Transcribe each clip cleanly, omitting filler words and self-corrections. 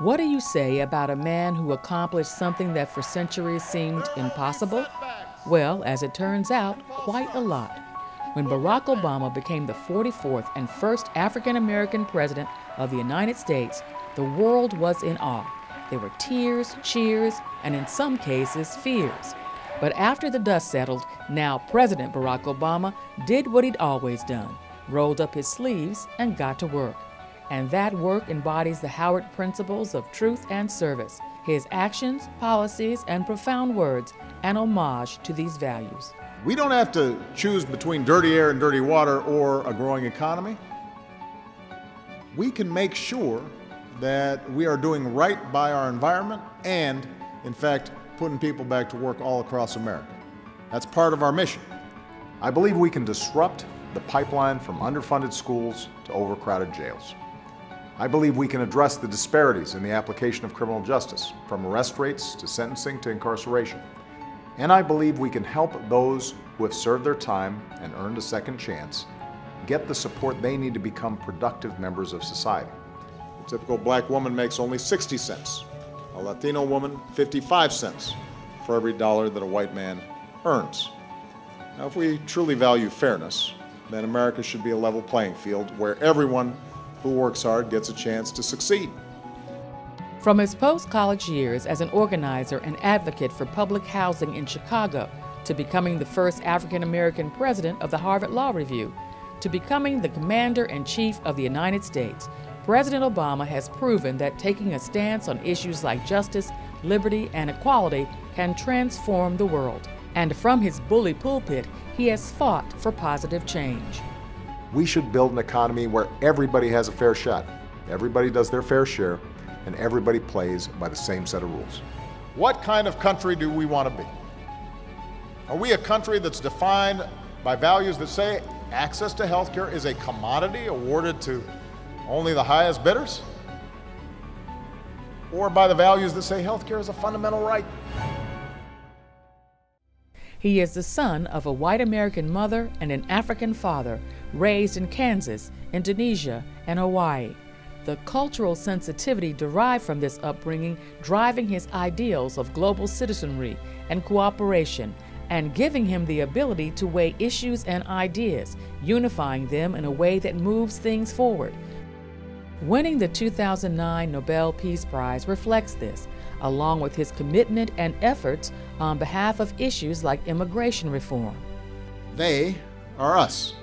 What do you say about a man who accomplished something that for centuries seemed impossible? Well, as it turns out, quite a lot. When Barack Obama became the 44th and first African-American president of the United States, the world was in awe. There were tears, cheers, and in some cases, fears. But after the dust settled, now President Barack Obama did what he'd always done, rolled up his sleeves and got to work. And that work embodies the Howard principles of truth and service, his actions, policies, and profound words, an homage to these values. We don't have to choose between dirty air and dirty water or a growing economy. We can make sure that we are doing right by our environment and, in fact, putting people back to work all across America. That's part of our mission. I believe we can disrupt the pipeline from underfunded schools to overcrowded jails. I believe we can address the disparities in the application of criminal justice, from arrest rates to sentencing to incarceration. And I believe we can help those who have served their time and earned a second chance get the support they need to become productive members of society. A typical black woman makes only 60 cents. A Latino woman, 55 cents for every dollar that a white man earns. Now, if we truly value fairness, then America should be a level playing field where everyone who works hard gets a chance to succeed. From his post-college years as an organizer and advocate for public housing in Chicago, to becoming the first African-American president of the Harvard Law Review, to becoming the Commander-in-Chief of the United States, President Obama has proven that taking a stance on issues like justice, liberty, and equality can transform the world. And from his bully pulpit, he has fought for positive change. We should build an economy where everybody has a fair shot. Everybody does their fair share, and everybody plays by the same set of rules. What kind of country do we want to be? Are we a country that's defined by values that say access to health care is a commodity awarded to only the highest bidders? Or by the values that say health care is a fundamental right? He is the son of a white American mother and an African father, raised in Kansas, Indonesia, and Hawaii. The cultural sensitivity derived from this upbringing driving his ideals of global citizenry and cooperation, and giving him the ability to weigh issues and ideas, unifying them in a way that moves things forward. Winning the 2009 Nobel Peace Prize reflects this, along with his commitment and efforts on behalf of issues like immigration reform. They are us.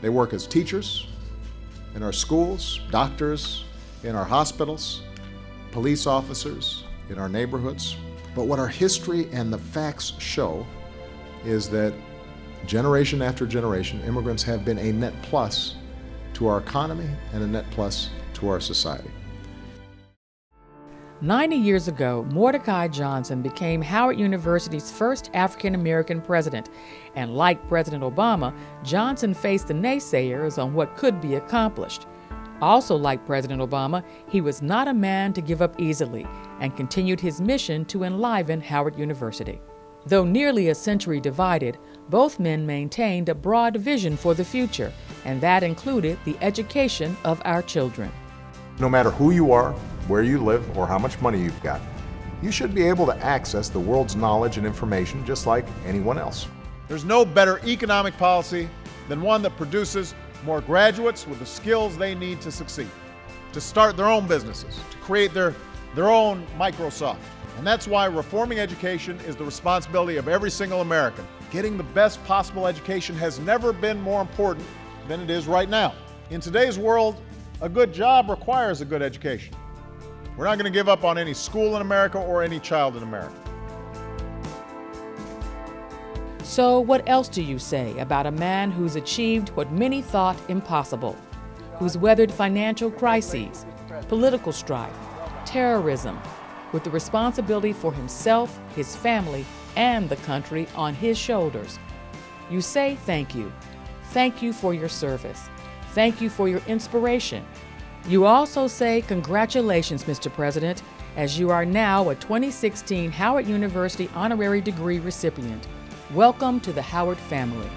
They work as teachers, in our schools, doctors, in our hospitals, police officers, in our neighborhoods. But what our history and the facts show is that generation after generation, immigrants have been a net plus to our economy and a net plus to our society. 90 years ago, Mordecai Johnson became Howard University's first African-American president, and like President Obama, Johnson faced the naysayers on what could be accomplished. Also like President Obama, he was not a man to give up easily and continued his mission to enliven Howard University. Though nearly a century divided, both men maintained a broad vision for the future, and that included the education of our children. No matter who you are, where you live, or how much money you've got, you should be able to access the world's knowledge and information just like anyone else. There's no better economic policy than one that produces more graduates with the skills they need to succeed, to start their own businesses, to create their own Microsoft. And that's why reforming education is the responsibility of every single American. Getting the best possible education has never been more important than it is right now. In today's world, a good job requires a good education. We're not going to give up on any school in America or any child in America. So what else do you say about a man who's achieved what many thought impossible, who's weathered financial crises, political strife, terrorism, with the responsibility for himself, his family, and the country on his shoulders? You say thank you. Thank you for your service. Thank you for your inspiration. You also say congratulations, Mr. President, as you are now a 2016 Howard University honorary degree recipient. Welcome to the Howard family.